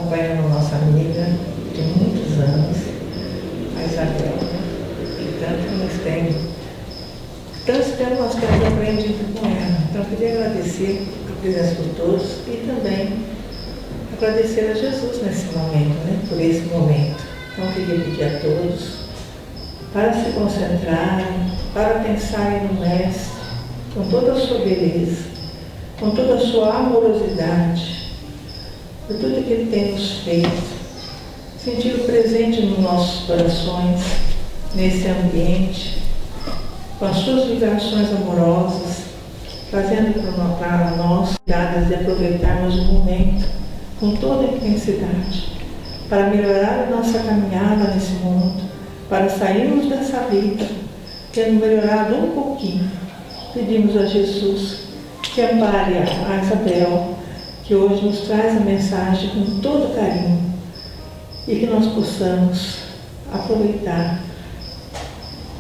acompanhando nossa amiga de muitos anos, a Isabel, que tanto nós temos aprendido com ela. Então, eu queria agradecer a presença de todos e também agradecer a Jesus nesse momento, por esse momento. Então, eu queria pedir a todos para se concentrarem, para pensarem no Mestre, com toda a sua beleza, com toda a sua amorosidade, por tudo que Ele tem nos feito, sentir o presente nos nossos corações, nesse ambiente, com as suas vibrações amorosas, fazendo para nós dadas de aproveitarmos o momento com toda a intensidade, para melhorar a nossa caminhada nesse mundo, para sairmos dessa vida, tendo melhorado um pouquinho. Pedimos a Jesus que ampare a Isabel, que hoje nos traz a mensagem com todo carinho, e que nós possamos aproveitar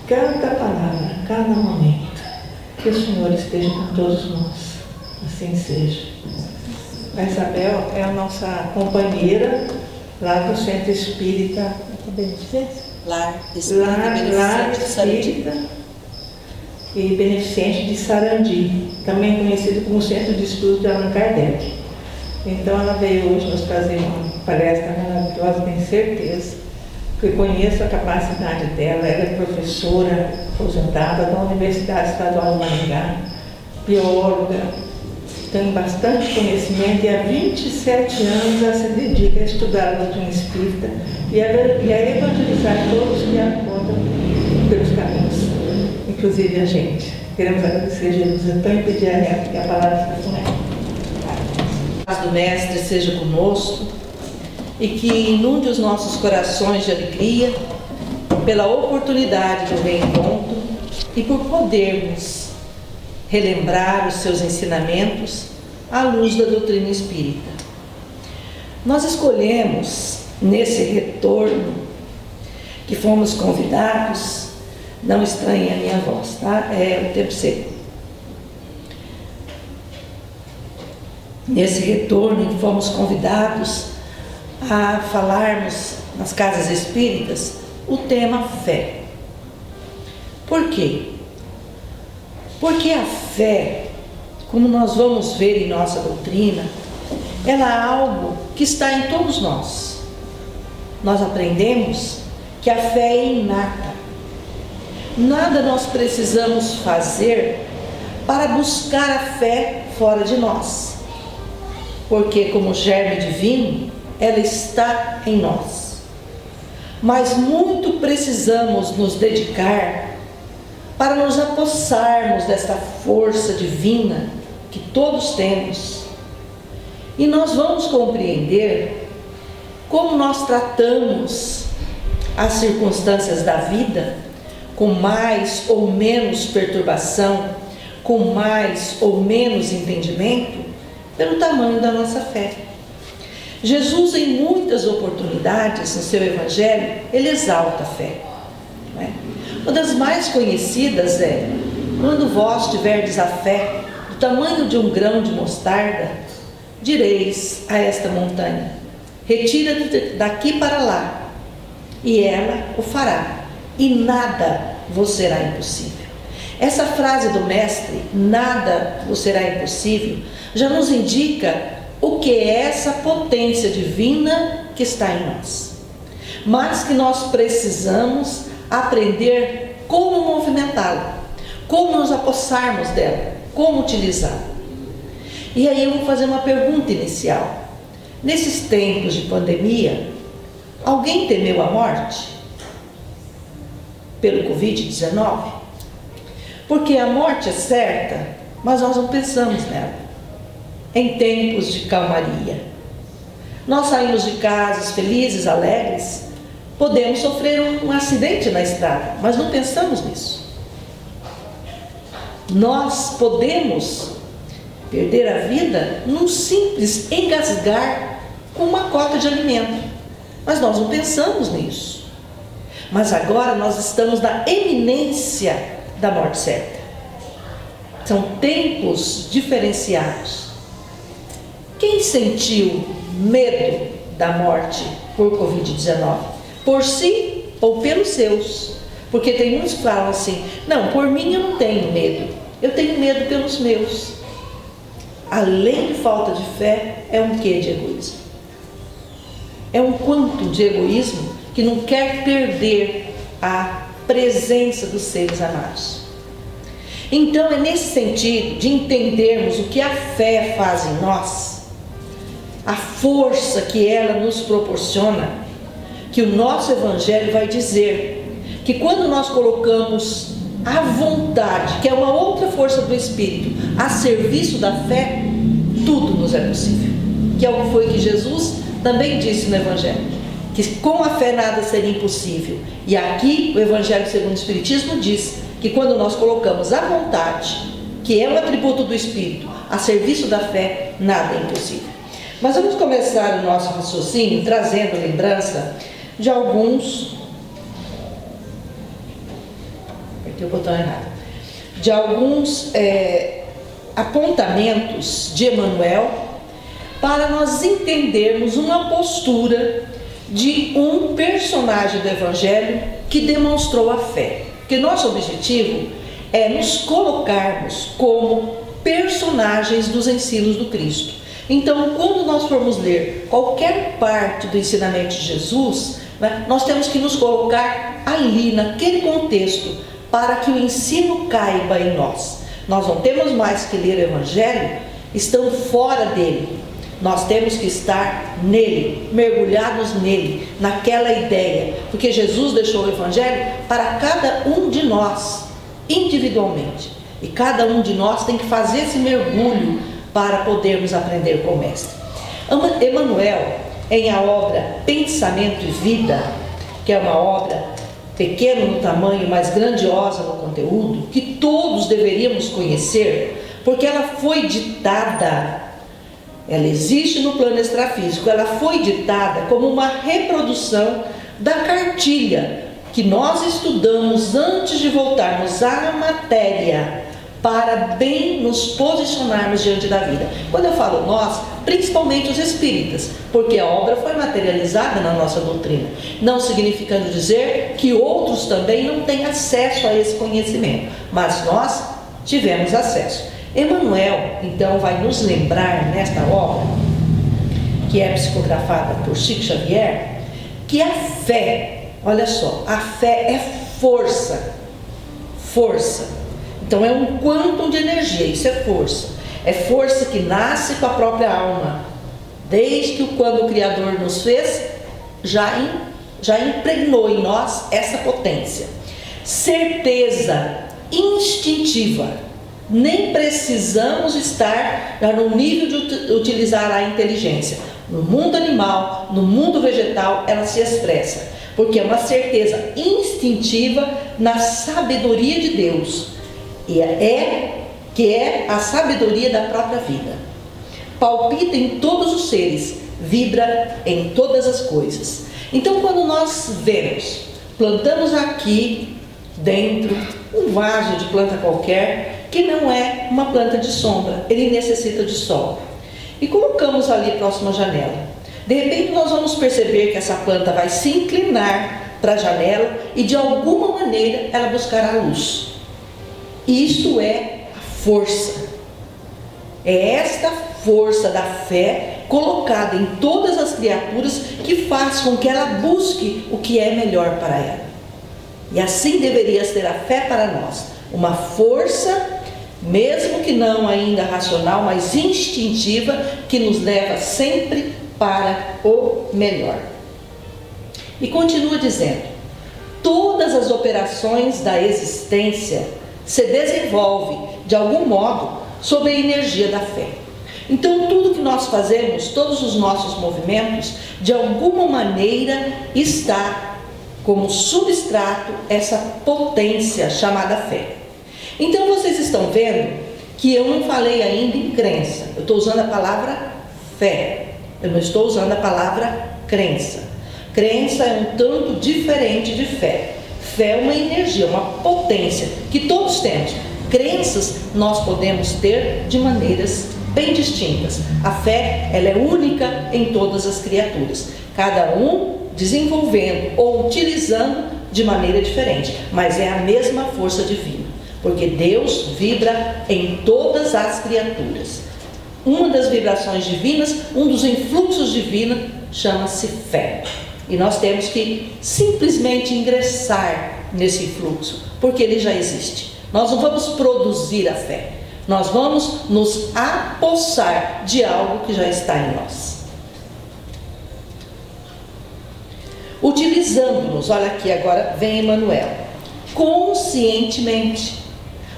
cada palavra, cada momento. Que o Senhor esteja com todos nós. Assim seja. A Isabel é a nossa companheira lá do Centro Espírita Beneficência? Lar Espírita e Beneficente de Sarandi, também conhecido como Centro de Estudos de Allan Kardec. Então ela veio hoje nos trazer uma palestra maravilhosa, tenho certeza, porque conheço a capacidade dela. Ela é professora aposentada da Universidade Estadual de Maringá, bióloga, tem bastante conhecimento e há 27 anos ela se dedica a estudar a doutrina espírita e a evangelizar todos que a encontram pelos caminhos, inclusive a gente. Queremos agradecer a Jesus, então, e pedir a ela que a palavra está com ela. A paz do Mestre seja conosco e que inunde os nossos corações de alegria pela oportunidade do reencontro e por podermos relembrar os seus ensinamentos à luz da doutrina espírita. Nós escolhemos, nesse retorno, que fomos convidados, não estranhem a minha voz, tá? É o tempo seco. Nesse retorno em que fomos convidados a falarmos nas casas espíritas o tema fé. Por quê? Porque a fé, como nós vamos ver em nossa doutrina, ela é algo que está em todos nós. Nós aprendemos que a fé é inata. Nada nós precisamos fazer para buscar a fé fora de nós, porque como germe divino, ela está em nós. Mas muito precisamos nos dedicar para nos apossarmos desta força divina que todos temos. E nós vamos compreender como nós tratamos as circunstâncias da vida, com mais ou menos perturbação, com mais ou menos entendimento, pelo tamanho da nossa fé. Jesus, em muitas oportunidades no seu Evangelho, ele exalta a fé, não é? Uma das mais conhecidas é: quando vós tiverdes a fé do tamanho de um grão de mostarda, direis a esta montanha: retira-te daqui para lá, e ela o fará, e nada vos será impossível. Essa frase do Mestre, nada vos será impossível, já nos indica o que é essa potência divina que está em nós, mas que nós precisamos aprender como movimentá-la, como nos apossarmos dela, como utilizá-la. E aí eu vou fazer uma pergunta inicial. Nesses tempos de pandemia, alguém temeu a morte pelo Covid-19? Porque a morte é certa, mas nós não pensamos nela. Em tempos de calmaria, nós saímos de casas felizes, alegres, podemos sofrer um acidente na estrada, mas não pensamos nisso. Nós podemos perder a vida num simples engasgar com uma cota de alimento, mas nós não pensamos nisso. Mas agora nós estamos na eminência da morte certa. São tempos diferenciados. Quem sentiu medo da morte por Covid-19? Por si ou pelos seus? Porque tem muitos que falam assim: não, por mim eu não tenho medo, eu tenho medo pelos meus. Além de falta de fé, é um quê de egoísmo? É um quanto de egoísmo que não quer perder a presença dos seres amados. Então é nesse sentido de entendermos o que a fé faz em nós, a força que ela nos proporciona, que o nosso Evangelho vai dizer que quando nós colocamos a vontade, que é uma outra força do Espírito, a serviço da fé, tudo nos é possível. Que é o que foi que Jesus também disse no Evangelho, que com a fé nada seria impossível. E aqui o Evangelho segundo o Espiritismo diz que quando nós colocamos a vontade, que é um atributo do Espírito, a serviço da fé, nada é impossível. Mas vamos começar o nosso raciocínio trazendo lembrança de alguns... Apertei o botão errado. De alguns apontamentos de Emmanuel, para nós entendermos uma postura de um personagem do Evangelho que demonstrou a fé. Porque nosso objetivo é nos colocarmos como personagens dos ensinos do Cristo. Então, quando nós formos ler qualquer parte do ensinamento de Jesus, nós temos que nos colocar ali, naquele contexto, para que o ensino caiba em nós. Nós não temos mais que ler o Evangelho estando fora dele. Nós temos que estar nele, mergulhados nele, naquela ideia, porque Jesus deixou o Evangelho para cada um de nós, individualmente, e cada um de nós tem que fazer esse mergulho para podermos aprender com o Mestre. Emmanuel, em a obra Pensamento e Vida, que é uma obra pequena no tamanho, mas grandiosa no conteúdo, que todos deveríamos conhecer, porque ela foi ditada... Ela existe no plano extrafísico, ela foi ditada como uma reprodução da cartilha que nós estudamos antes de voltarmos à matéria, para bem nos posicionarmos diante da vida. Quando eu falo nós, principalmente os espíritas, porque a obra foi materializada na nossa doutrina, não significando dizer que outros também não têm acesso a esse conhecimento, mas nós tivemos acesso. Emmanuel, então, vai nos lembrar nesta obra, que é psicografada por Chico Xavier, que a fé, olha só, a fé é força, força. Então é um quantum de energia, isso é força que nasce com a própria alma, desde que quando o Criador nos fez, já impregnou em nós essa potência. Certeza instintiva. Nem precisamos estar no nível de utilizar a inteligência. No mundo animal, no mundo vegetal, ela se expressa, porque é uma certeza instintiva na sabedoria de Deus, e que é a sabedoria da própria vida. Palpita em todos os seres, vibra em todas as coisas. Então, quando nós vemos, plantamos aqui dentro um vaso de planta qualquer, que não é uma planta de sombra, ele necessita de sol, e colocamos ali próximo à janela. De repente nós vamos perceber que essa planta vai se inclinar para a janela e de alguma maneira ela buscará luz. Isto é a força, é esta força da fé colocada em todas as criaturas que faz com que ela busque o que é melhor para ela. E assim deveria ser a fé para nós, uma força, mesmo que não ainda racional, mas instintiva, que nos leva sempre para o melhor. E continua dizendo: todas as operações da existência se desenvolvem de algum modo sob a energia da fé. Então tudo que nós fazemos, todos os nossos movimentos, de alguma maneira está como substrato essa potência chamada fé. Então vocês estão vendo que eu não falei ainda em crença, eu estou usando a palavra fé, eu não estou usando a palavra crença. Crença é um tanto diferente de fé. Fé é uma energia, uma potência que todos temos. Crenças nós podemos ter de maneiras bem distintas. A fé, ela é única em todas as criaturas, cada um desenvolvendo ou utilizando de maneira diferente, mas é a mesma força divina, porque Deus vibra em todas as criaturas. Uma das vibrações divinas, um dos influxos divinos, chama-se fé. E nós temos que simplesmente ingressar nesse fluxo, porque ele já existe. Nós não vamos produzir a fé, nós vamos nos apossar de algo que já está em nós. Utilizando-nos, olha aqui agora vem Emmanuel, conscientemente,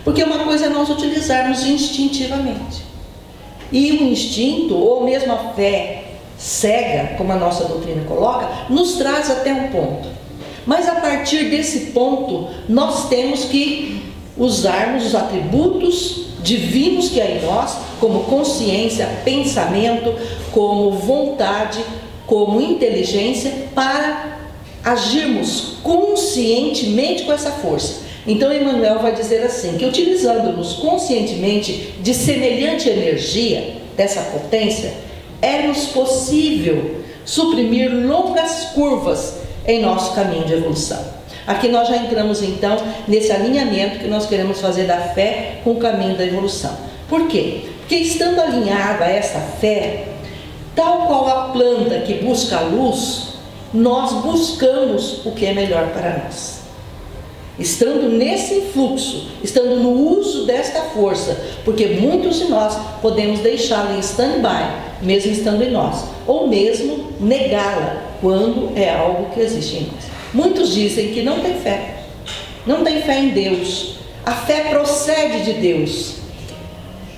porque uma coisa é nós utilizarmos instintivamente, e o instinto, ou mesmo a fé cega, como a nossa doutrina coloca, nos traz até um ponto, mas a partir desse ponto nós temos que usarmos os atributos divinos que há em nós, como consciência, pensamento, como vontade, como inteligência, para agirmos conscientemente com essa força. Então Emmanuel vai dizer assim, que utilizando-nos conscientemente de semelhante energia, dessa potência, é-nos possível suprimir longas curvas em nosso caminho de evolução. Aqui nós já entramos então nesse alinhamento que nós queremos fazer da fé com o caminho da evolução. Por quê? Porque estando alinhada a essa fé, tal qual a planta que busca a luz, nós buscamos o que é melhor para nós. Estando nesse fluxo, estando no uso desta força, porque muitos de nós podemos deixá-la em stand-by, mesmo estando em nós, ou mesmo negá-la quando é algo que existe em nós. Muitos dizem que não tem fé, não tem fé em Deus. A fé procede de Deus.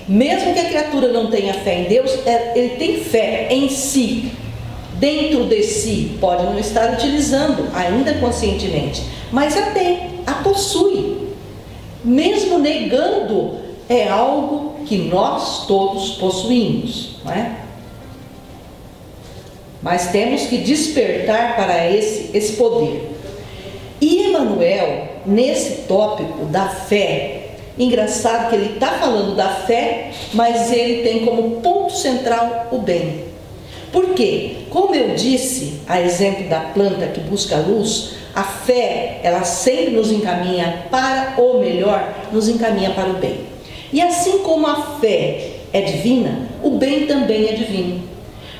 Mesmo que a criatura não tenha fé em Deus, ele tem fé em si, dentro de si. Pode não estar utilizando ainda conscientemente, mas a tem, a possui. Mesmo negando, é algo que nós todos possuímos, não é? Mas temos que despertar para esse poder. E Emmanuel, nesse tópico da fé, engraçado que ele está falando da fé, mas ele tem como ponto central o bem. Por quê? Como eu disse, a exemplo da planta que busca a luz, a fé, ela sempre nos encaminha para o melhor, nos encaminha para o bem. E assim como a fé é divina, o bem também é divino.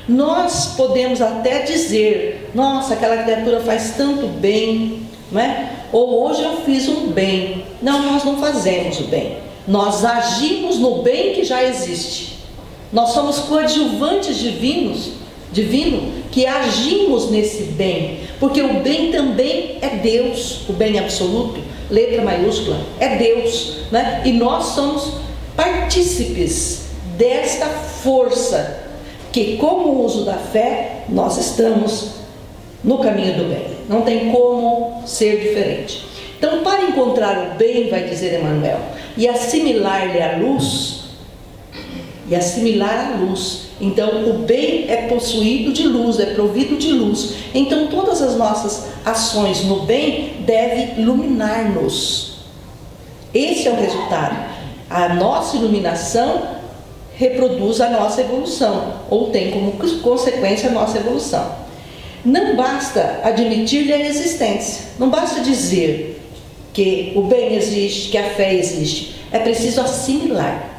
Nós podemos até dizer, nossa, aquela criatura faz tanto bem, não é? Ou hoje eu fiz um bem. Não, nós não fazemos o bem, nós agimos no bem que já existe. Nós somos coadjuvantes divino, que agimos nesse bem, porque o bem também é Deus, o bem absoluto, letra maiúscula, é Deus, né? E nós somos partícipes desta força, que como o uso da fé, nós estamos no caminho do bem, não tem como ser diferente. Então, para encontrar o bem, vai dizer Emmanuel, e assimilar-lhe a luz, então o bem é possuído de luz, é provido de luz. Então todas as nossas ações no bem devem iluminar-nos. Esse é o resultado. A nossa iluminação reproduz a nossa evolução, ou tem como consequência a nossa evolução. Não basta admitir-lhe a existência, não basta dizer que o bem existe, que a fé existe. É preciso assimilar,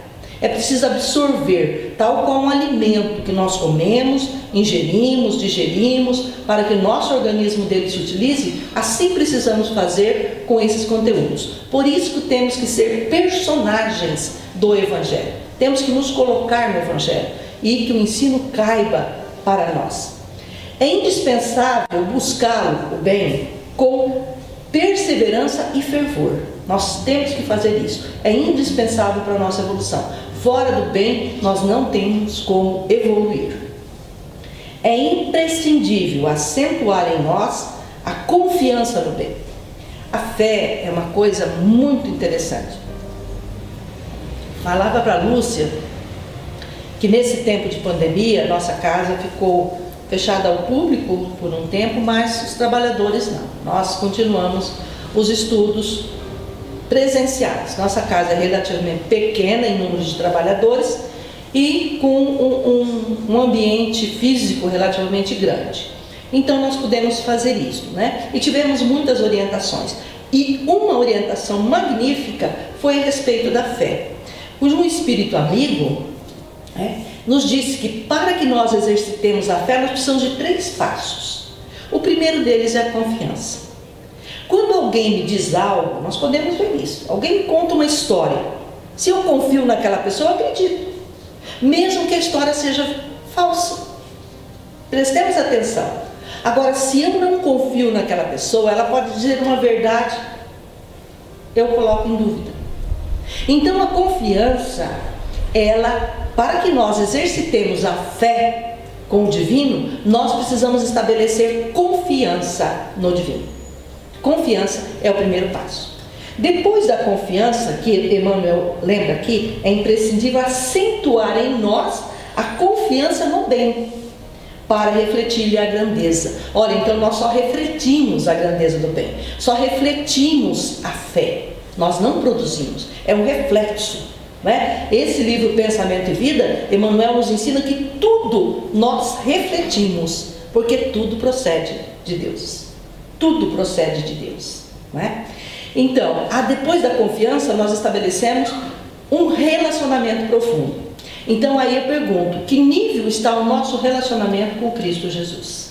é preciso absorver, tal qual um alimento que nós comemos, ingerimos, digerimos, para que o nosso organismo dele se utilize. Assim precisamos fazer com esses conteúdos. Por isso que temos que ser personagens do Evangelho. Temos que nos colocar no Evangelho e que o ensino caiba para nós. É indispensável buscá-lo, o bem, com perseverança e fervor. Nós temos que fazer isso. É indispensável para a nossa evolução. Fora do bem, nós não temos como evoluir. É imprescindível acentuar em nós a confiança no bem. A fé é uma coisa muito interessante. Falava para a Lúcia que nesse tempo de pandemia, nossa casa ficou fechada ao público por um tempo, mas os trabalhadores não. Nós continuamos os estudos presenciais. Nossa casa é relativamente pequena em número de trabalhadores e com um ambiente físico relativamente grande. Então nós pudemos fazer isso, né? E tivemos muitas orientações. E uma orientação magnífica foi a respeito da fé. Um espírito amigo, né, nos disse que para que nós exercitemos a fé, nós precisamos de 3 passos. O primeiro deles é a confiança. Quando alguém me diz algo, nós podemos ver isso. Alguém me conta uma história. Se eu confio naquela pessoa, eu acredito. Mesmo que a história seja falsa. Prestemos atenção. Agora, se eu não confio naquela pessoa, ela pode dizer uma verdade, eu coloco em dúvida. Então a confiança, para que nós exercitemos a fé com o divino, nós precisamos estabelecer confiança no divino. Confiança é o primeiro passo. Depois da confiança, que Emmanuel lembra aqui, é imprescindível acentuar em nós a confiança no bem, para refletir-lhe a grandeza. Olha, então nós só refletimos a grandeza do bem, só refletimos a fé, nós não produzimos, é um reflexo, né? Esse livro Pensamento e Vida, Emmanuel nos ensina que tudo nós refletimos, porque tudo procede de Deus, tudo procede de Deus, né? Então, depois da confiança, nós estabelecemos um relacionamento profundo. Então aí eu pergunto, que nível está o nosso relacionamento com Cristo Jesus?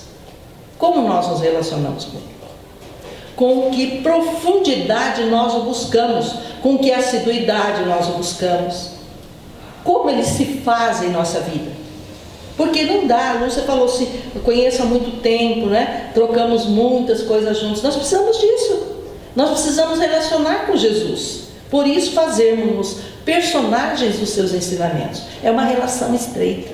Como nós nos relacionamos com Ele? Com que profundidade nós o buscamos? Com que assiduidade nós o buscamos? Como Ele se faz em nossa vida? Porque não dá, você falou assim, eu conheço há muito tempo, né? Trocamos muitas coisas juntos. Nós precisamos disso. Nós precisamos relacionar com Jesus. Por isso fazermos personagens dos seus ensinamentos. É uma relação estreita.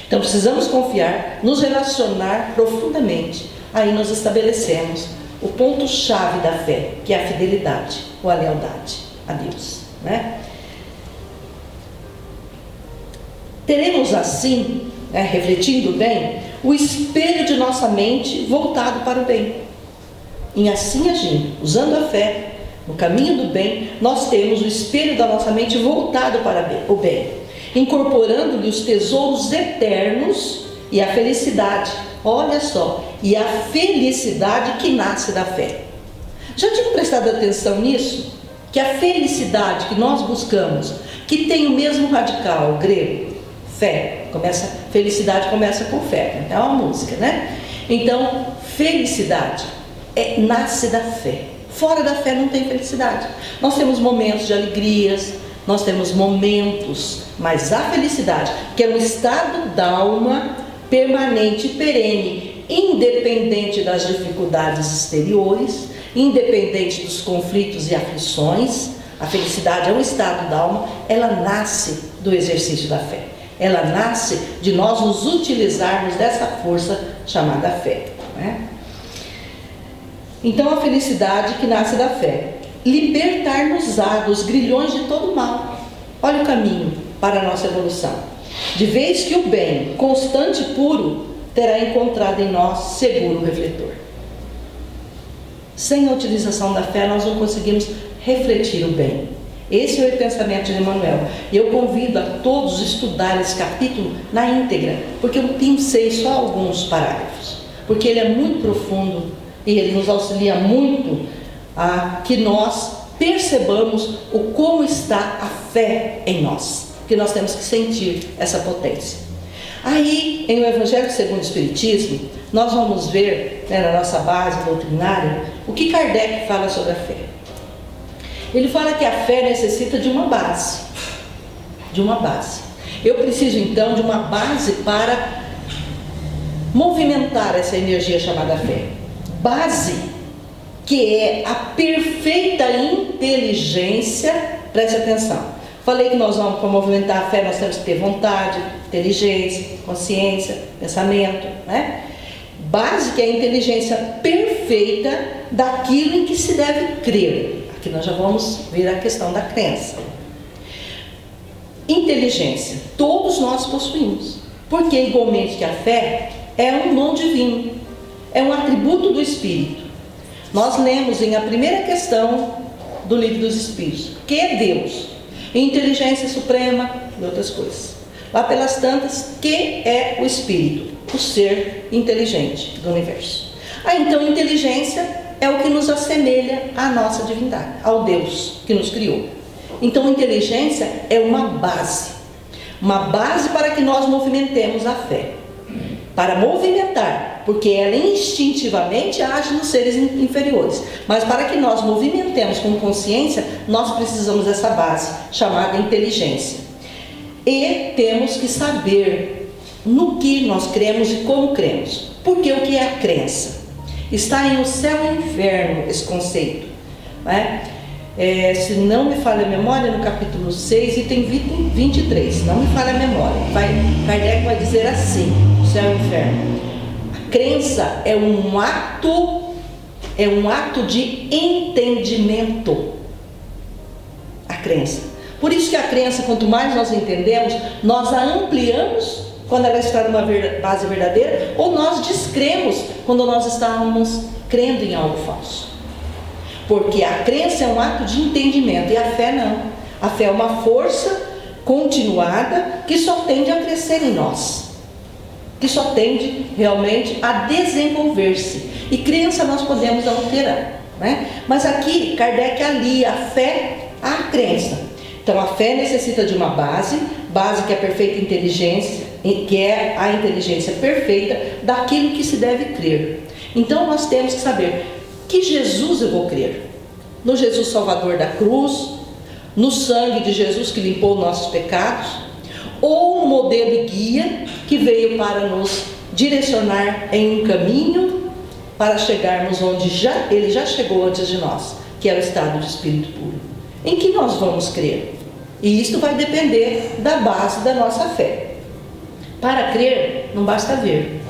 Então precisamos confiar, nos relacionar profundamente. Aí nós estabelecemos o ponto-chave da fé, que é a fidelidade ou a lealdade a Deus, né? Teremos assim, né, refletindo bem, o espelho de nossa mente voltado para o bem. E assim agindo, usando a fé, no caminho do bem, nós temos o espelho da nossa mente voltado para o bem, incorporando-lhe os tesouros eternos e a felicidade. Olha só, e a felicidade que nasce da fé. Já tinham prestado atenção nisso? Que a felicidade que nós buscamos, que tem o mesmo radical grego, fé, felicidade começa com fé, é uma música, né? Então, felicidade nasce da fé. Fora da fé não tem felicidade. Nós temos momentos de alegrias, nós temos momentos, mas a felicidade, que é um estado da alma permanente e perene, independente das dificuldades exteriores, independente dos conflitos e aflições, a felicidade é um estado da alma, ela nasce do exercício da fé. Ela nasce de nós nos utilizarmos dessa força chamada fé, né? Então a felicidade que nasce da fé, libertar-nos-á dos grilhões de todo mal. Olha o caminho para a nossa evolução. De vez que o bem, constante e puro, terá encontrado em nós seguro refletor. Sem a utilização da fé, nós não conseguimos refletir o bem. Esse é o pensamento de Emmanuel. E eu convido a todos a estudar esse capítulo na íntegra, porque eu pensei só alguns parágrafos, porque ele é muito profundo e ele nos auxilia muito a que nós percebamos como está a fé em nós, que nós temos que sentir essa potência. Aí, em O Evangelho segundo o Espiritismo, nós vamos ver, né, na nossa base doutrinária, o que Kardec fala sobre a fé. Ele fala que a fé necessita de uma base. De uma base. Eu preciso então de uma base para movimentar essa energia chamada fé. Base que é a perfeita inteligência, preste atenção. Falei que nós vamos, para movimentar a fé, nós temos que ter vontade, inteligência, consciência, pensamento, né? Base que é a inteligência perfeita daquilo em que se deve crer. Aqui nós já vamos ver a questão da crença. Inteligência, todos nós possuímos, porque igualmente que a fé é um dom divino, é um atributo do Espírito. Nós lemos em a primeira questão do Livro dos Espíritos, que é Deus, inteligência suprema e outras coisas. Lá pelas tantas, que é o espírito? O ser inteligente do universo. Então, inteligência é o que nos assemelha à nossa divindade, ao Deus que nos criou. Então, inteligência é uma base para que nós movimentemos a fé. Para movimentar, porque ela instintivamente age nos seres inferiores. Mas para que nós movimentemos com consciência, nós precisamos dessa base, chamada inteligência. E temos que saber no que nós cremos e como cremos. Porque o que é a crença? Está em O Céu e o Inferno esse conceito, né? Se não me falha a memória, no capítulo 6, item 23, não me falha a memória, Kardec vai dizer assim: o céu e o inferno. A crença é um ato de entendimento. A crença. Por isso que a crença, quanto mais nós entendemos, nós a ampliamos quando ela está numa base verdadeira, ou nós descremos quando nós estamos crendo em algo falso. Porque a crença é um ato de entendimento e a fé não. A fé é uma força continuada que só tende a crescer em nós, que só tende realmente a desenvolver-se. E crença nós podemos alterar, né? Mas aqui Kardec alia a fé à crença. Então a fé necessita de uma base que é a perfeita inteligência, que é a inteligência perfeita daquilo que se deve crer. Então nós temos que saber: que Jesus eu vou crer? No Jesus Salvador da cruz, no sangue de Jesus que limpou nossos pecados, ou no modelo e guia que veio para nos direcionar em um caminho para chegarmos onde ele já chegou antes de nós, que é o estado de espírito puro. Em que nós vamos crer? E isto vai depender da base da nossa fé. Para crer, não basta ver.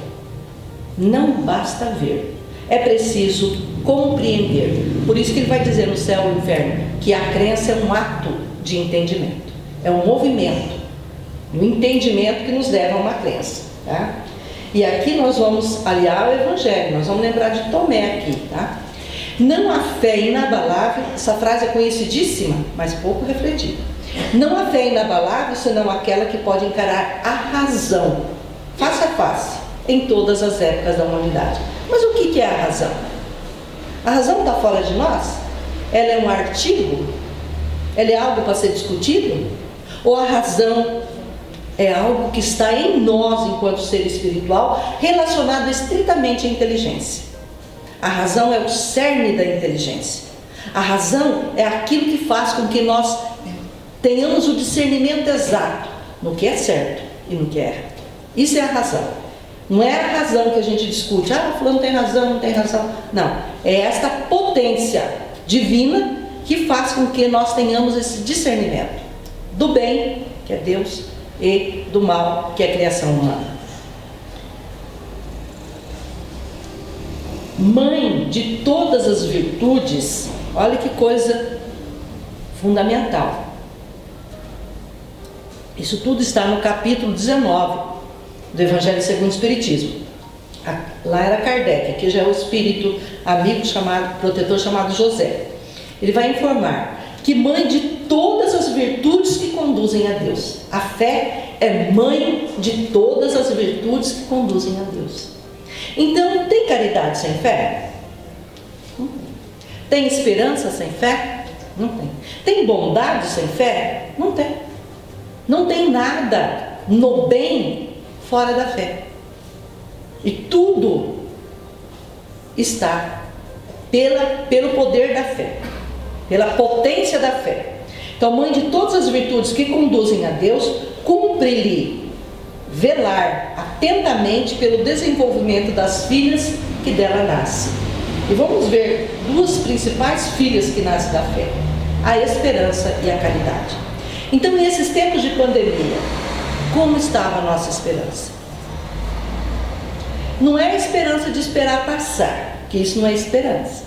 Não basta ver. É preciso compreender. Por isso que ele vai dizer no Céu e no Inferno que a crença é um ato de entendimento. É um movimento, um entendimento que nos leva a uma crença, tá? E aqui nós vamos aliar ao Evangelho. Nós vamos lembrar de Tomé aqui, tá? Não há fé inabalável. Essa frase é conhecidíssima, mas pouco refletida. Não há fé inabalável senão aquela que pode encarar a razão face a face em todas as épocas da humanidade. Mas o que é a razão? A razão está fora de nós? Ela é um artigo? Ela é algo para ser discutido? Ou a razão é algo que está em nós enquanto ser espiritual, relacionado estritamente à inteligência? A razão é o cerne da inteligência. A razão é aquilo que faz com que nós tenhamos o discernimento exato no que é certo e no que é errado. Isso é a razão. Não é a razão que a gente discute, fulano tem razão, não tem razão. Não, é esta potência divina que faz com que nós tenhamos esse discernimento do bem, que é Deus, e do mal, que é a criação humana. Mãe de todas as virtudes, olha que coisa fundamental. Isso tudo está no capítulo 19 do Evangelho segundo o Espiritismo. Lá era Kardec, aqui já é o espírito amigo protetor chamado José. Ele vai informar que mãe de todas as virtudes que conduzem a Deus. A fé é mãe de todas as virtudes que conduzem a Deus. Então, tem caridade sem fé? Não tem. Tem esperança sem fé? Não tem. Tem bondade sem fé? Não tem. Não tem nada no bem fora da fé. E tudo está pelo poder da fé, pela potência da fé. Então, mãe de todas as virtudes que conduzem a Deus, cumpre-lhe velar atentamente pelo desenvolvimento das filhas que dela nascem. E vamos ver duas principais filhas que nascem da fé: a esperança e a caridade. Então, nesses tempos de pandemia, como estava a nossa esperança? Não é a esperança de esperar passar, que isso não é esperança.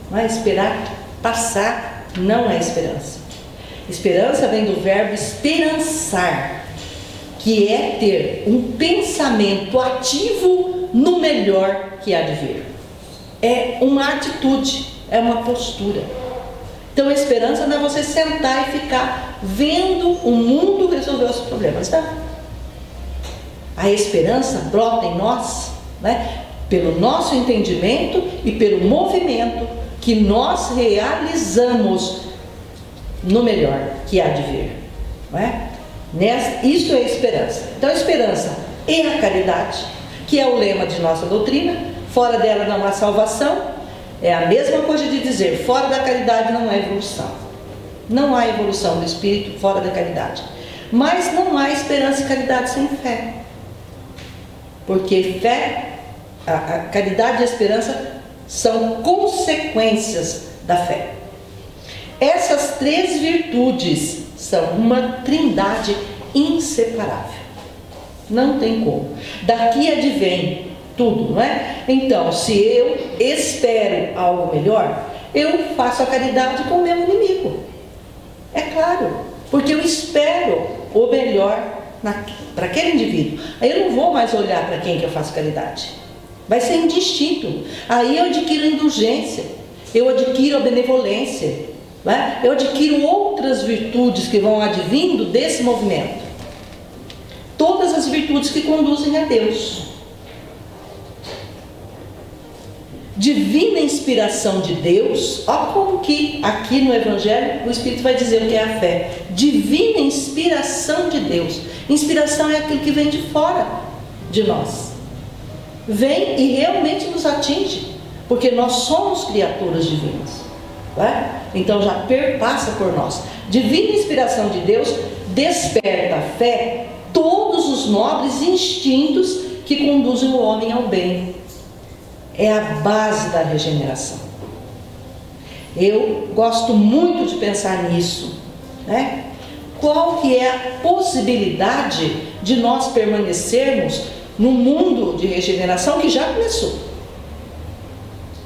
Não é esperar passar, não é esperança. Esperança vem do verbo esperançar, que é ter um pensamento ativo no melhor que há de vir. É uma atitude, é uma postura. Então a esperança não é você sentar e ficar vendo o mundo resolver os problemas, não. a esperança brota em nós, né, pelo nosso entendimento e pelo movimento que nós realizamos no melhor que há de vir, não é? Isso é esperança. Então a esperança é a caridade, que é o lema de nossa doutrina. Fora dela não há salvação. É a mesma coisa de dizer, fora da caridade não há evolução. Não há evolução do espírito fora da caridade. Mas não há esperança e caridade sem fé. Porque fé, a caridade e a esperança são consequências da fé. Essas três virtudes são uma trindade inseparável. Não tem como. Daqui advém tudo, não é? Então, se eu espero algo melhor, eu faço a caridade com o meu inimigo. É claro, porque eu espero o melhor para aquele indivíduo. Aí eu não vou mais olhar para quem que eu faço caridade. Vai ser indistinto. Aí eu adquiro indulgência, eu adquiro a benevolência, não é? Eu adquiro outras virtudes que vão advindo desse movimento. Todas as virtudes que conduzem a Deus. Divina inspiração de Deus. Olha como que aqui no Evangelho o Espírito vai dizer o que é a fé. Divina inspiração de Deus. Inspiração é aquilo que vem de fora de nós. Vem e realmente nos atinge, porque nós somos criaturas divinas, não é? Então já perpassa por nós. Divina inspiração de Deus desperta a fé todos os nobres instintos que conduzem o homem ao bem. É a base da regeneração. Eu gosto muito de pensar nisso, né? Qual que é a possibilidade de nós permanecermos no mundo de regeneração que já começou?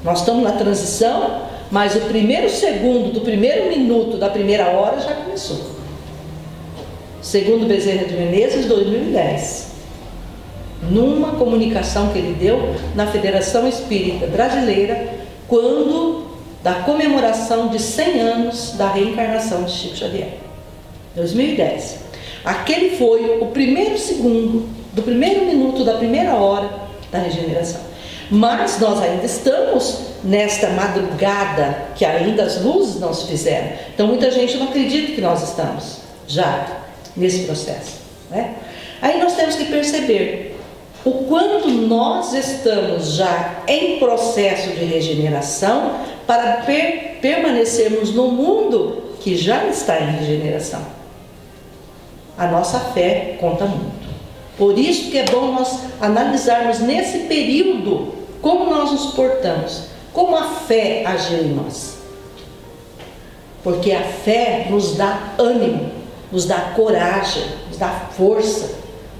Nós estamos na transição, mas o primeiro segundo do primeiro minuto da primeira hora já começou. Segundo Bezerra de Menezes, 2010. Numa comunicação que ele deu na Federação Espírita Brasileira, quando da comemoração de 100 anos da reencarnação de Chico Xavier, 2010. Aquele foi o primeiro segundo do primeiro minuto da primeira hora da regeneração. Mas nós ainda estamos nesta madrugada que ainda as luzes não se fizeram. Então muita gente não acredita que nós estamos já nesse processo, né? Aí nós temos que perceber o quanto nós estamos já em processo de regeneração para permanecermos no mundo que já está em regeneração. A nossa fé conta muito. Por isso que é bom nós analisarmos nesse período como nós nos portamos, como a fé agiu em nós. Porque a fé nos dá ânimo, nos dá coragem, nos dá força,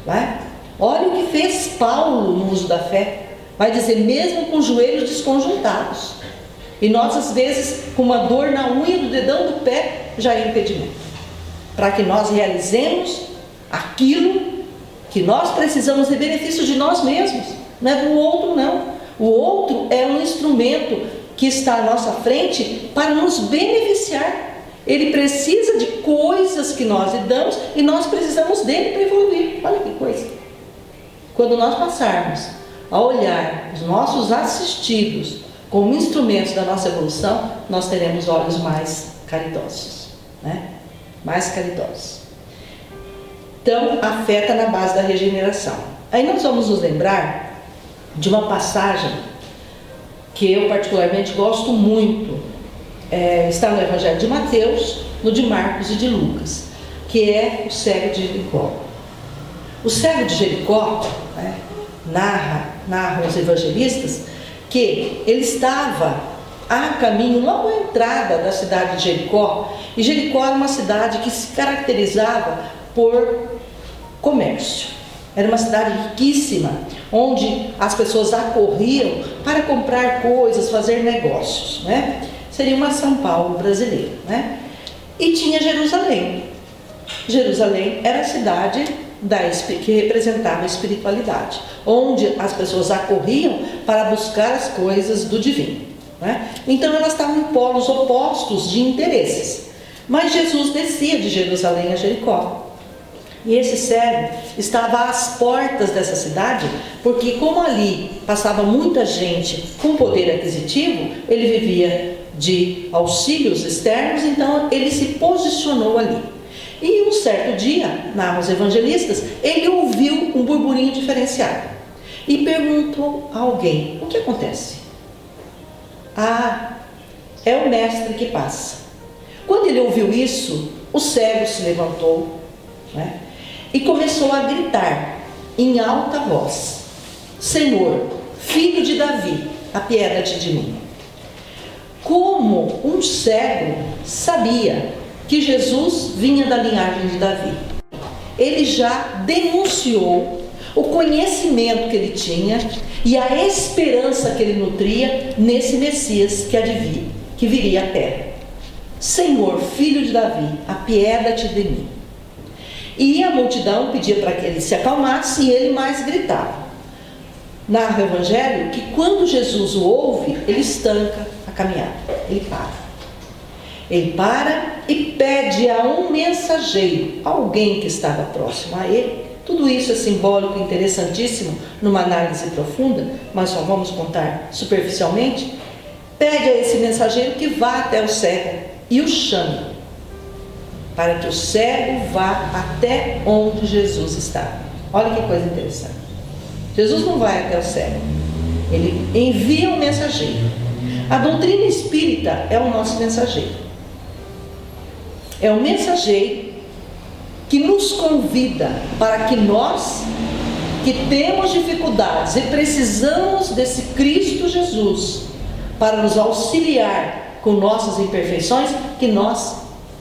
não é? Olha o que fez Paulo no uso da fé. Vai dizer, mesmo com os joelhos desconjuntados. E nós, às vezes, com uma dor na unha do dedão do pé, já é impedimento. Para que nós realizemos aquilo que nós precisamos em benefício de nós mesmos. Não é do outro, não. O outro é um instrumento que está à nossa frente para nos beneficiar. Ele precisa de coisas que nós lhe damos e nós precisamos dele para evoluir. Olha que coisa. Quando nós passarmos a olhar os nossos assistidos como instrumentos da nossa evolução, nós teremos olhos mais caridosos, né? Mais caridosos. Então, a fé está na base da regeneração. Aí nós vamos nos lembrar de uma passagem que eu particularmente gosto muito. Está no Evangelho de Mateus, no de Marcos e de Lucas, que é o cego de Jericó. O cego de Jericó, né, narram os evangelistas, que ele estava a caminho, logo à entrada da cidade de Jericó, e Jericó era uma cidade que se caracterizava por comércio. Era uma cidade riquíssima, onde as pessoas acorriam para comprar coisas, fazer negócios, né? Seria uma São Paulo brasileira, né? E tinha Jerusalém. Jerusalém era a cidade que representava a espiritualidade, onde as pessoas acorriam para buscar as coisas do divino, né? Então elas estavam em polos opostos de interesses. Mas Jesus descia de Jerusalém a Jericó. E esse cego estava às portas dessa cidade, porque como ali passava muita gente com poder aquisitivo, ele vivia de auxílios externos, então ele se posicionou ali. E um certo dia, narram os evangelistas, ele ouviu um burburinho diferenciado e perguntou a alguém: o que acontece? Ah, é o mestre que passa. Quando ele ouviu isso, o cego se levantou, né, e começou a gritar em alta voz: Senhor, filho de Davi, apieda-te de mim. Como um cego sabia que Jesus vinha da linhagem de Davi, ele já denunciou o conhecimento que ele tinha e a esperança que ele nutria nesse Messias que viria à terra. Senhor, filho de Davi, apieda-te de mim. E a multidão pedia para que ele se acalmasse e ele mais gritava. Narra o Evangelho que quando Jesus o ouve, ele estanca a caminhada, ele para. Ele para e pede a um mensageiro, alguém que estava próximo a ele. Tudo isso é simbólico e interessantíssimo numa análise profunda, mas só vamos contar superficialmente. Pede a esse mensageiro que vá até o cego e o chame, para que o cego vá até onde Jesus está. Olha que coisa interessante. Jesus não vai até o cego, ele envia um mensageiro. A doutrina espírita é o nosso mensageiro. É o mensageiro que nos convida para que nós, que temos dificuldades e precisamos desse Cristo Jesus para nos auxiliar com nossas imperfeições, que nós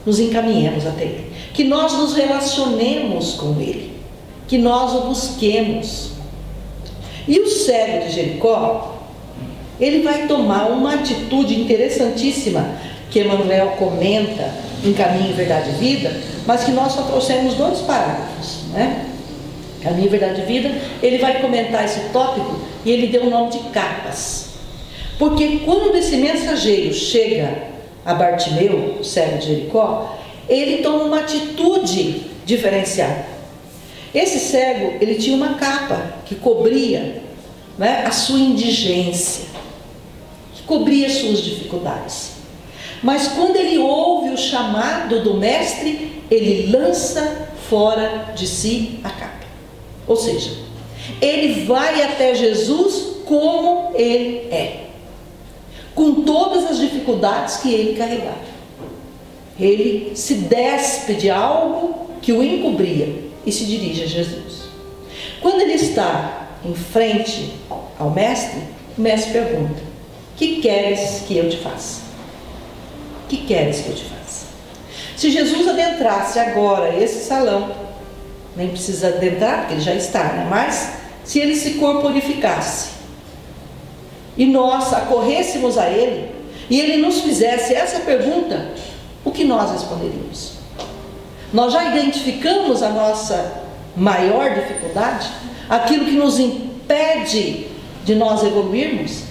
nos encaminhemos até Ele, que nós nos relacionemos com Ele, que nós o busquemos. E o cego de Jericó, ele vai tomar uma atitude interessantíssima, que Emmanuel comenta em Caminho, Verdade e Vida, mas que nós só trouxemos 2 parágrafos, né? Caminho, Verdade e Vida, ele vai comentar esse tópico e ele deu o nome de capas. Porque quando esse mensageiro chega a Bartimeu, o cego de Jericó, ele toma uma atitude diferenciada. Esse cego, ele tinha uma capa que cobria, né, a sua indigência, que cobria as suas dificuldades. Mas quando ele ouve o chamado do mestre, ele lança fora de si a capa. Ou seja, ele vai até Jesus como ele é, com todas as dificuldades que ele carregava. Ele se despe de algo que o encobria e se dirige a Jesus. Quando ele está em frente ao mestre, o mestre pergunta: que queres que eu te faça? O que queres que eu te faça? Se Jesus adentrasse agora esse salão, nem precisa adentrar porque ele já está, né? Mas se ele se corporificasse e nós acorrêssemos a ele e ele nos fizesse essa pergunta, o que nós responderíamos? Nós já identificamos a nossa maior dificuldade, aquilo que nos impede de nós evoluirmos,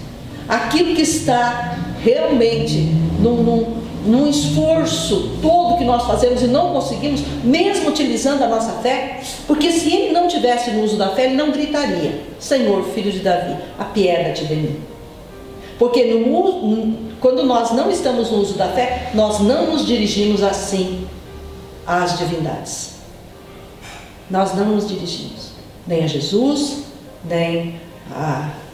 aquilo que está realmente num esforço todo que nós fazemos e não conseguimos, mesmo utilizando a nossa fé. Porque se ele não tivesse no uso da fé, ele não gritaria: Senhor, filho de Davi, apieda-te de mim. Porque quando nós não estamos no uso da fé, nós não nos dirigimos assim às divindades. Nós não nos dirigimos nem a Jesus, nem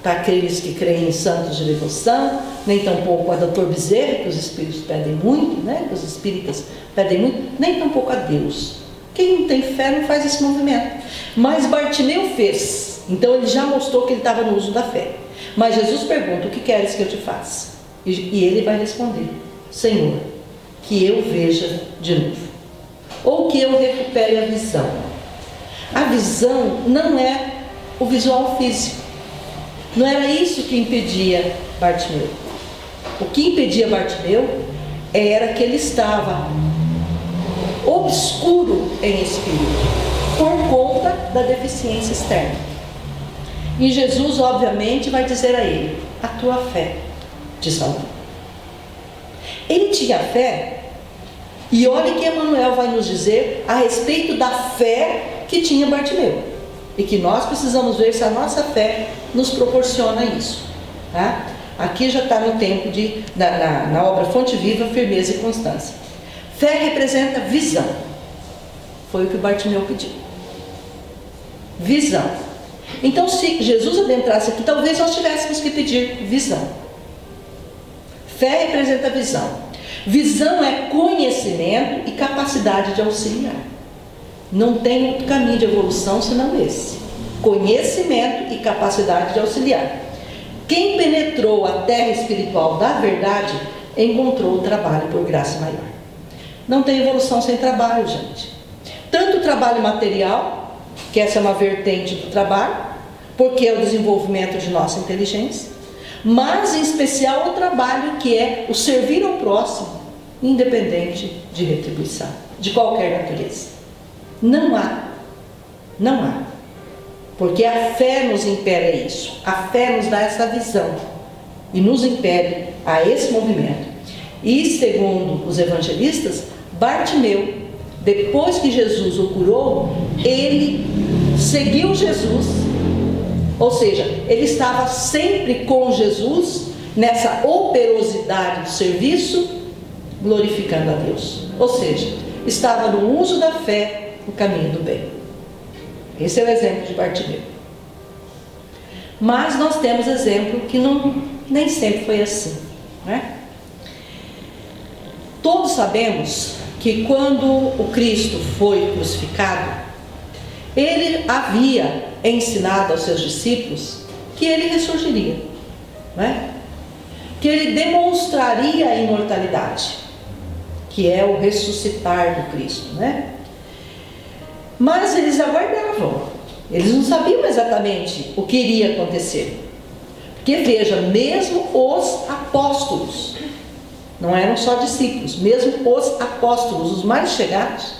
para aqueles que creem em santos de devoção, nem tampouco a Dr. Bezerra, que os espíritos pedem muito, né? Que os espíritas pedem muito, nem tampouco a Deus. Quem não tem fé não faz esse movimento. Mas Bartimeu fez, então ele já mostrou que ele estava no uso da fé. Mas Jesus pergunta: o que queres que eu te faça? E ele vai responder: Senhor, que eu veja de novo, ou que eu recupere a visão. A visão não é o visual físico. Não era isso que impedia Bartimeu. O que impedia Bartimeu era que ele estava obscuro em espírito, por conta da deficiência externa. E Jesus, obviamente, vai dizer a ele: a tua fé te salvou. Ele tinha fé, e olha que Emmanuel vai nos dizer a respeito da fé que tinha Bartimeu. E que nós precisamos ver se a nossa fé nos proporciona isso. Tá? Aqui já está no tempo na obra Fonte Viva, firmeza e constância. Fé representa visão. Foi o que Bartimeu pediu. Visão. Então, se Jesus adentrasse aqui, talvez nós tivéssemos que pedir visão. Fé representa visão. Visão é conhecimento e capacidade de auxiliar. Não tem outro caminho de evolução senão esse. Conhecimento e capacidade de auxiliar. Quem penetrou a terra espiritual da verdade, encontrou o trabalho por graça maior. Não tem evolução sem trabalho, gente. Tanto o trabalho material, que essa é uma vertente do trabalho, porque é o desenvolvimento de nossa inteligência, mas em especial o trabalho que é o servir ao próximo, independente de retribuição, de qualquer natureza. Não há, porque a fé nos impele a isso, a fé nos dá essa visão e nos impele a esse movimento. E segundo os evangelistas, Bartimeu, depois que Jesus o curou, ele seguiu Jesus, ou seja, ele estava sempre com Jesus, nessa operosidade do serviço, glorificando a Deus. Ou seja, estava no uso da fé, no caminho do bem. Esse é o exemplo de Bartimeu. Mas nós temos exemplo que nem sempre foi assim, né? Todos sabemos que quando o Cristo foi crucificado, ele havia ensinado aos seus discípulos que ele ressurgiria, né? Que ele demonstraria a imortalidade, que é o ressuscitar do Cristo, né? Mas eles aguardavam, eles não sabiam exatamente o que iria acontecer. Porque veja, mesmo os apóstolos, não eram só discípulos, mesmo os apóstolos, os mais chegados,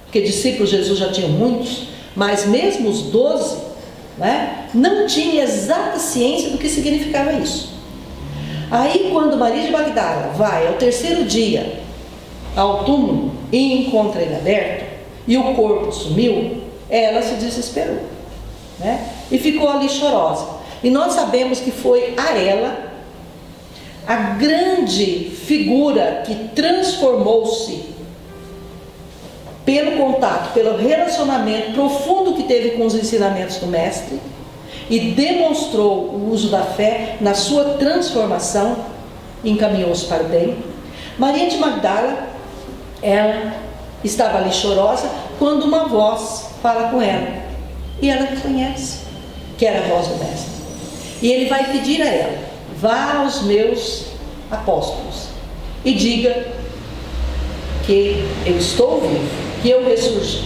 porque discípulos Jesus já tinha muitos, mas mesmo os 12, né, não tinham exata ciência do que significava isso. Aí quando Maria de Magdala vai ao terceiro dia ao túmulo e encontra ele aberto, e o corpo sumiu, ela se desesperou, né, e ficou ali chorosa. E nós sabemos que foi a ela a grande figura que transformou-se pelo contato, pelo relacionamento profundo que teve com os ensinamentos do Mestre e demonstrou o uso da fé na sua transformação e encaminhou-se para o bem. Maria de Magdala, ela estava ali chorosa quando uma voz fala com ela e ela reconhece que era a voz do Mestre. E ele vai pedir a ela: vá aos meus apóstolos e diga que eu estou vivo, que eu ressurgi.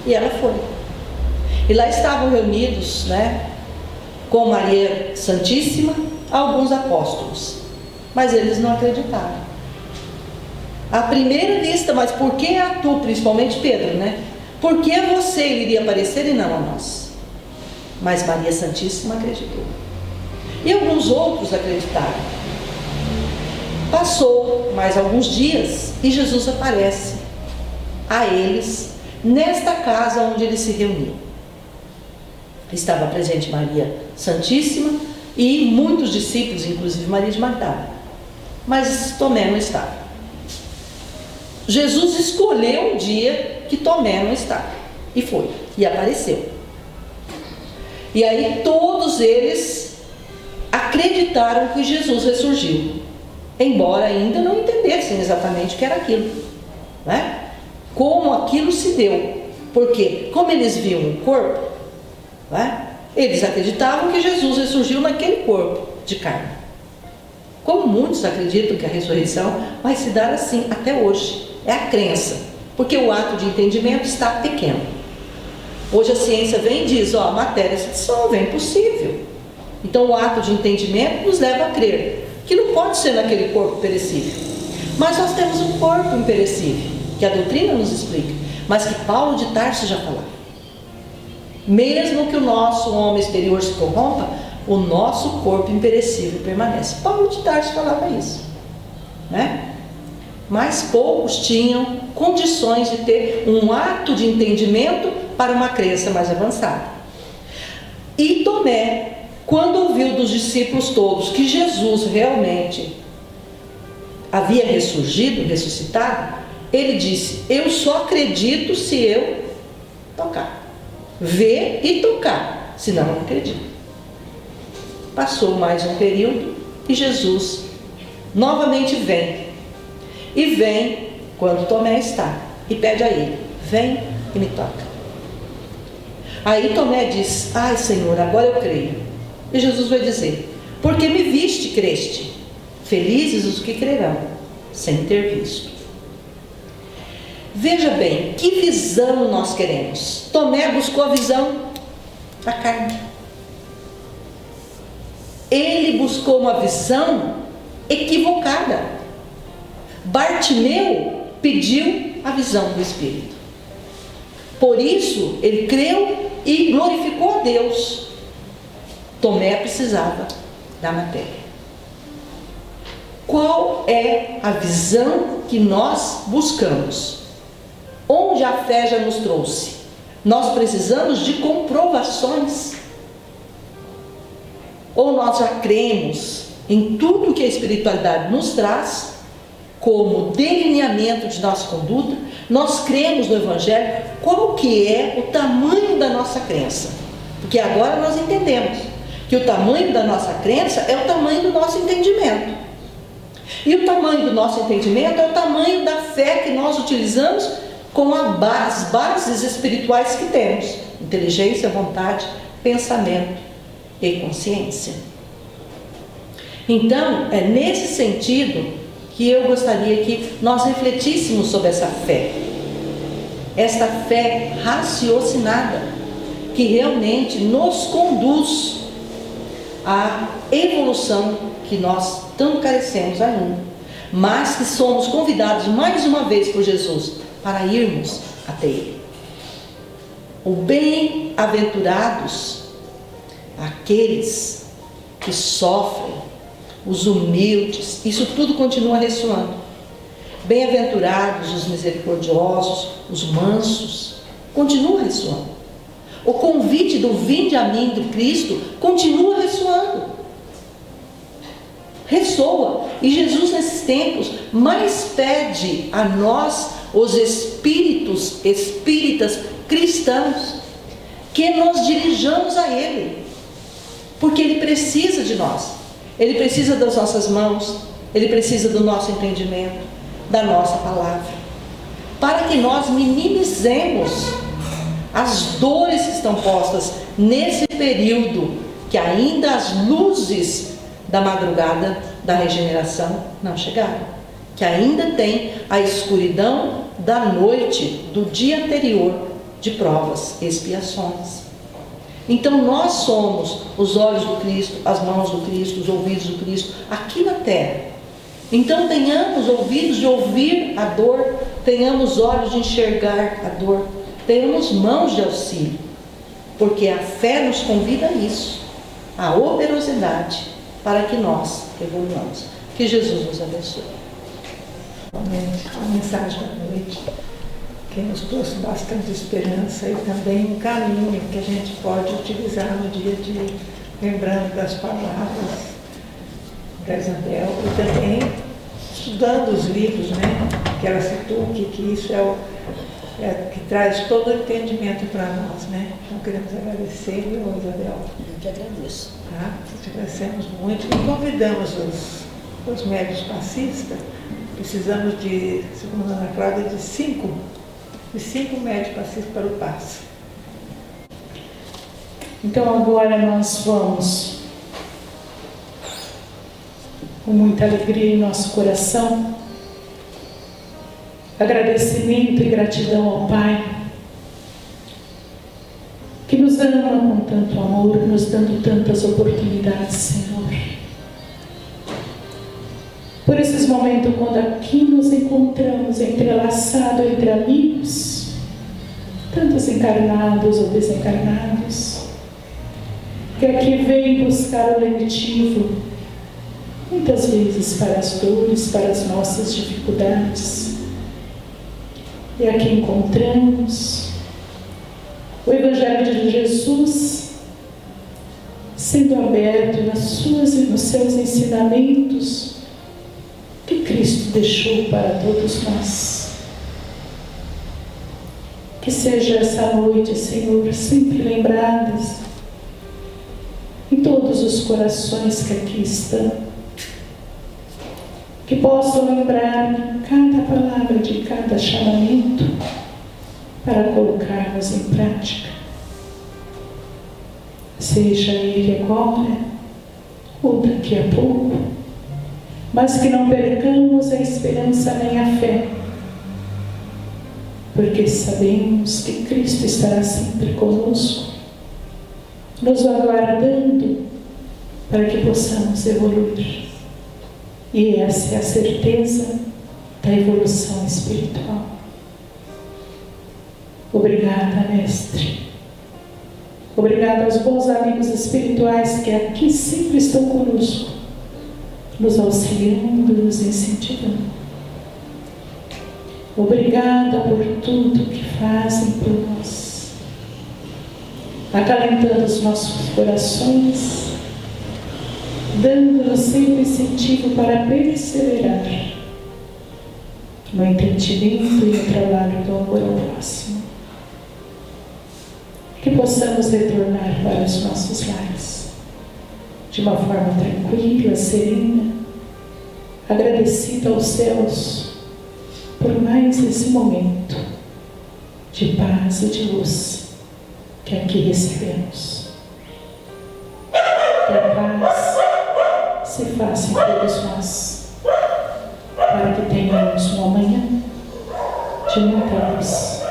E ela foi. E lá estavam reunidos, né, com Maria Santíssima, alguns apóstolos, mas eles não acreditaram. À primeira vista, mas por que a tu, principalmente Pedro, né? Por que você iria aparecer e não a nós? Mas Maria Santíssima acreditou. E alguns outros acreditaram. Passou mais alguns dias e Jesus aparece a eles nesta casa onde eles se reuniam. Estava presente Maria Santíssima e muitos discípulos, inclusive Maria de Magdala. Mas Tomé não estava. Jesus escolheu um dia que Tomé não estava e foi, e apareceu. E aí todos eles acreditaram que Jesus ressurgiu, embora ainda não entendessem exatamente o que era aquilo, né? Como aquilo se deu, porque como eles viam o corpo, né, eles acreditavam que Jesus ressurgiu naquele corpo de carne. Como muitos acreditam que a ressurreição vai se dar assim até hoje, é a crença, porque o ato de entendimento está pequeno. Hoje a ciência vem e diz, a matéria se dissolve, é impossível. Então o ato de entendimento nos leva a crer que não pode ser naquele corpo perecível. Mas nós temos um corpo imperecível, que a doutrina nos explica, mas que Paulo de Tarso já falava. Mesmo que o nosso homem exterior se corrompa, o nosso corpo imperecível permanece. Paulo de Tarso falava isso, né? Mas poucos tinham condições de ter um ato de entendimento para uma crença mais avançada. E Tomé, quando ouviu dos discípulos todos que Jesus realmente havia ressuscitado, ele disse: eu só acredito se eu tocar. Ver e tocar, senão eu não acredito. Passou mais um período e Jesus novamente vem. E vem quando Tomé está e pede a ele: vem e me toca. Aí Tomé diz: ai, Senhor, agora eu creio. E Jesus vai dizer: porque me viste, creste. Felizes os que crerão sem ter visto. Veja bem, que visão nós queremos? Tomé buscou a visão da carne. Ele buscou uma visão equivocada. Bartimeu pediu a visão do Espírito. Por isso, ele creu e glorificou a Deus. Tomé precisava da matéria. Qual é a visão que nós buscamos? Onde a fé já nos trouxe? Nós precisamos de comprovações? Ou nós já cremos em tudo que a espiritualidade nos traz como delineamento de nossa conduta? Nós cremos no Evangelho. Qual que é o tamanho da nossa crença? Porque agora nós entendemos que o tamanho da nossa crença é o tamanho do nosso entendimento. E o tamanho do nosso entendimento é o tamanho da fé que nós utilizamos com as bases espirituais que temos: inteligência, vontade, pensamento e consciência. Então, é nesse sentido que eu gostaria que nós refletíssemos sobre essa fé. Esta fé raciocinada, que realmente nos conduz à evolução que nós tanto carecemos ainda, mas que somos convidados mais uma vez por Jesus para irmos até Ele. O bem-aventurados aqueles que sofrem, os humildes, isso tudo continua ressoando. Bem-aventurados os misericordiosos, os mansos, continua ressoando. O convite do vinde a mim do Cristo continua ressoando. Ressoa. E Jesus nesses tempos mais pede a nós, os espíritas cristãos, que nos dirijamos a Ele, porque Ele precisa de nós. Ele precisa das nossas mãos, Ele precisa do nosso entendimento, da nossa palavra, para que nós minimizemos as dores que estão postas nesse período, que ainda as luzes da madrugada da regeneração não chegaram, que ainda tem a escuridão da noite do dia anterior de provas e expiações. Então nós somos os olhos do Cristo, as mãos do Cristo, os ouvidos do Cristo aqui na terra. Então tenhamos ouvidos de ouvir a dor, tenhamos olhos de enxergar a dor, tenhamos mãos de auxílio, porque a fé nos convida a isso, a operosidade, para que nós evoluamos. Que Jesus nos abençoe. A mensagem da noite, que nos trouxe bastante esperança e também um caminho que a gente pode utilizar no dia a dia, lembrando das palavras da Isabel e também estudando os livros, né, que ela citou, que isso que traz todo o entendimento para nós, né? Então queremos agradecer, viu, Isabel? Eu que agradeço. Tá? Te agradecemos muito e convidamos os médios passistas. Precisamos de, segundo a Ana Cláudia, de cinco médios passistas para o passe. Então agora nós vamos, com muita alegria em nosso coração, agradecimento e gratidão ao Pai, que nos ama com tanto amor, nos dando tantas oportunidades, Senhor. Por esses momentos, quando aqui nos encontramos entrelaçados entre amigos, tantos encarnados ou desencarnados, que aqui vem buscar o lenitivo, muitas vezes para as dores, para as nossas dificuldades. E aqui encontramos o Evangelho de Jesus sendo aberto nos seus ensinamentos que Cristo deixou para todos nós. Que seja essa noite, Senhor, sempre lembradas em todos os corações que aqui estão, que possam lembrar de cada palavra, de cada chamamento, para colocarmos em prática. Seja ele agora ou daqui a pouco, mas que não percamos a esperança nem a fé, porque sabemos que Cristo estará sempre conosco, nos aguardando para que possamos evoluir. E essa é a certeza da evolução espiritual. Obrigada, Mestre. Obrigada aos bons amigos espirituais que aqui sempre estão conosco, nos auxiliando, nos incentivando. Obrigada por tudo que fazem por nós, acalentando os nossos corações, dando-nos sempre incentivo para perseverar no entendimento e no trabalho do amor ao próximo. Que possamos retornar para os nossos lares de uma forma tranquila, serena, agradecida aos céus por mais esse momento de paz e de luz que aqui recebemos. Que a paz se faça em todos nós, para que tenhamos um amanhã de muita luz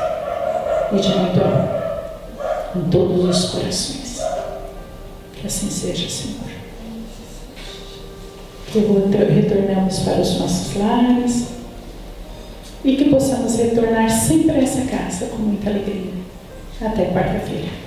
e de muito amor em todos os corações. Que assim seja, Senhor. Que retornamos para os nossos lares e que possamos retornar sempre a essa casa com muita alegria. Até quarta-feira.